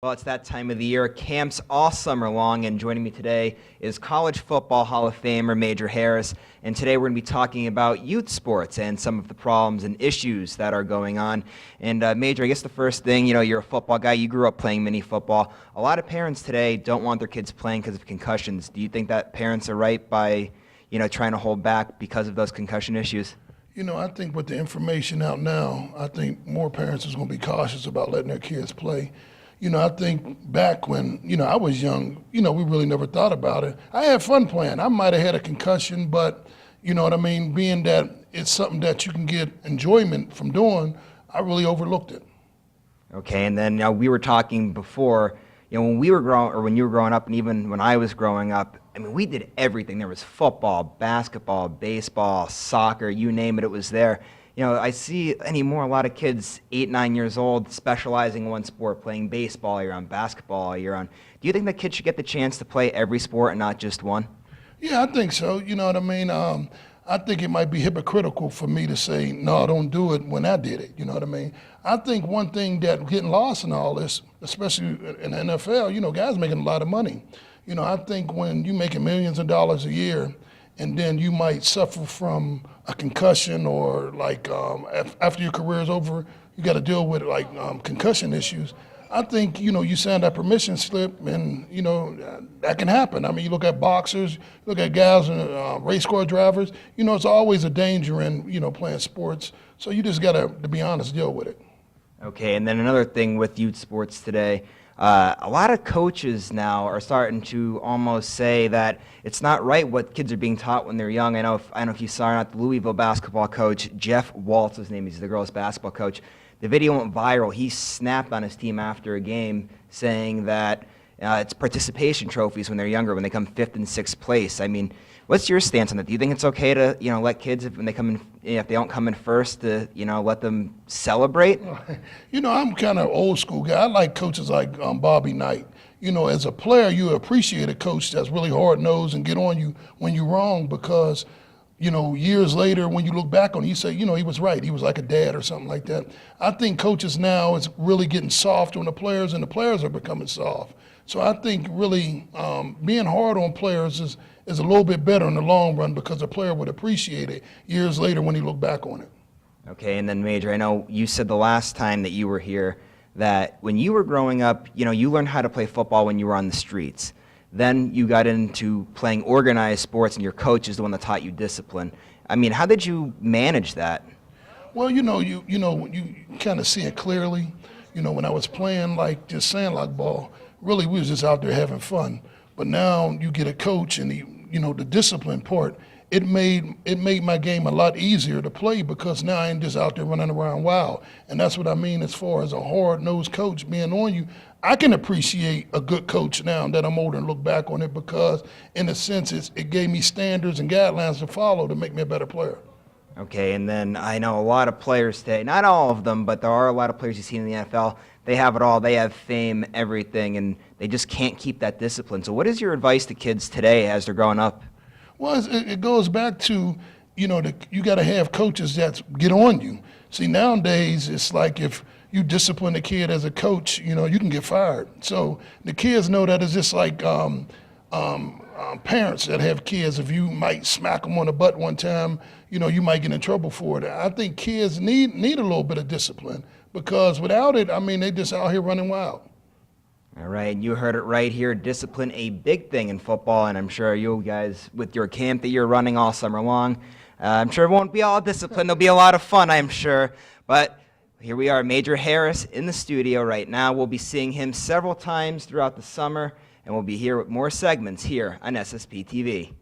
Well, it's that time of the year. Camps all summer long, and joining me today is College Football Hall of Famer Major Harris. And today we're going to be talking about youth sports and some of the problems and issues that are going on. And Major, I guess the first thing, you're a football guy. You grew up playing mini football. A lot of parents today don't want their kids playing because of concussions. Do you think that parents are right by, trying to hold back because of those concussion issues? I think with the information out now, I think more parents is going to be cautious about letting their kids play. I think back when, I was young, we really never thought about it. I had fun playing. I might have had a concussion, but, being that it's something that you can get enjoyment from doing, I really overlooked it. Okay, and then we were talking before, when we were growing, or when you were growing up, and even when I was growing up, we did everything. There was football, basketball, baseball, soccer, you name it, it was there. I see anymore a lot of kids 8, 9 years old specializing in one sport, playing baseball all year round, basketball all year round. Do you think that kids should get the chance to play every sport and not just one? Yeah, I think so. You know what I mean? I think it might be hypocritical for me to say, no, don't do it when I did it. You know what I mean? I think one thing that getting lost in all this, especially in the NFL, guys making a lot of money. I think when you're making millions of dollars a year, and then you might suffer from a concussion or after your career is over, you got to deal with concussion issues. I think, you sign that permission slip and, that can happen. You look at boxers, look at guys, race car drivers, it's always a danger in, playing sports. So you just got to be honest, deal with it. Okay, and then another thing with youth sports today, a lot of coaches now are starting to almost say that it's not right what kids are being taught when they're young. I don't know if you saw or not, the Louisville basketball coach, Jeff Waltz, his name is, the girls' basketball coach. The video went viral. He snapped on his team after a game saying that it's participation trophies when they're younger, when they come 5th and 6th place. What's your stance on that? Do you think it's okay to, let kids, when they come in, if they don't come in first, to, let them celebrate? I'm kind of old school guy. I like coaches like Bobby Knight. As a player, you appreciate a coach that's really hard-nosed and get on you when you're wrong because, years later, when you look back on it, you say, he was right. He was like a dad or something like that. I think coaches now is really getting soft on the players, and the players are becoming soft. So I think really being hard on players is a little bit better in the long run because the player would appreciate it years later when he look back on it. Okay, and then Major, I know you said the last time that you were here that when you were growing up, you learned how to play football when you were on the streets. Then you got into playing organized sports, and your coach is the one that taught you discipline. How did you manage that? Well, you kind of see it clearly. When I was playing just sandlot ball, really we was just out there having fun. But now you get a coach, and the discipline part, it made my game a lot easier to play because now I ain't just out there running around wild. And that's what I mean as far as a hard-nosed coach being on you. I can appreciate a good coach now that I'm older and look back on it because in a sense it gave me standards and guidelines to follow to make me a better player. Okay, and then I know a lot of players today, not all of them, but there are a lot of players you see in the NFL. They have it all. They have fame, everything, and they just can't keep that discipline. So what is your advice to kids today as they're growing up? Well, it goes back to, you got to have coaches that get on you. See, nowadays, it's like if you discipline a kid as a coach, you can get fired. So the kids know that it's just like parents that have kids. If you might smack them on the butt one time, you might get in trouble for it. I think kids need a little bit of discipline because without it, they just out here running wild. All right, you heard it right here. Discipline, a big thing in football, and I'm sure you guys, with your camp that you're running all summer long, I'm sure it won't be all discipline. There'll be a lot of fun, I'm sure. But here we are, Major Harris in the studio right now. We'll be seeing him several times throughout the summer, and we'll be here with more segments here on SSPTV.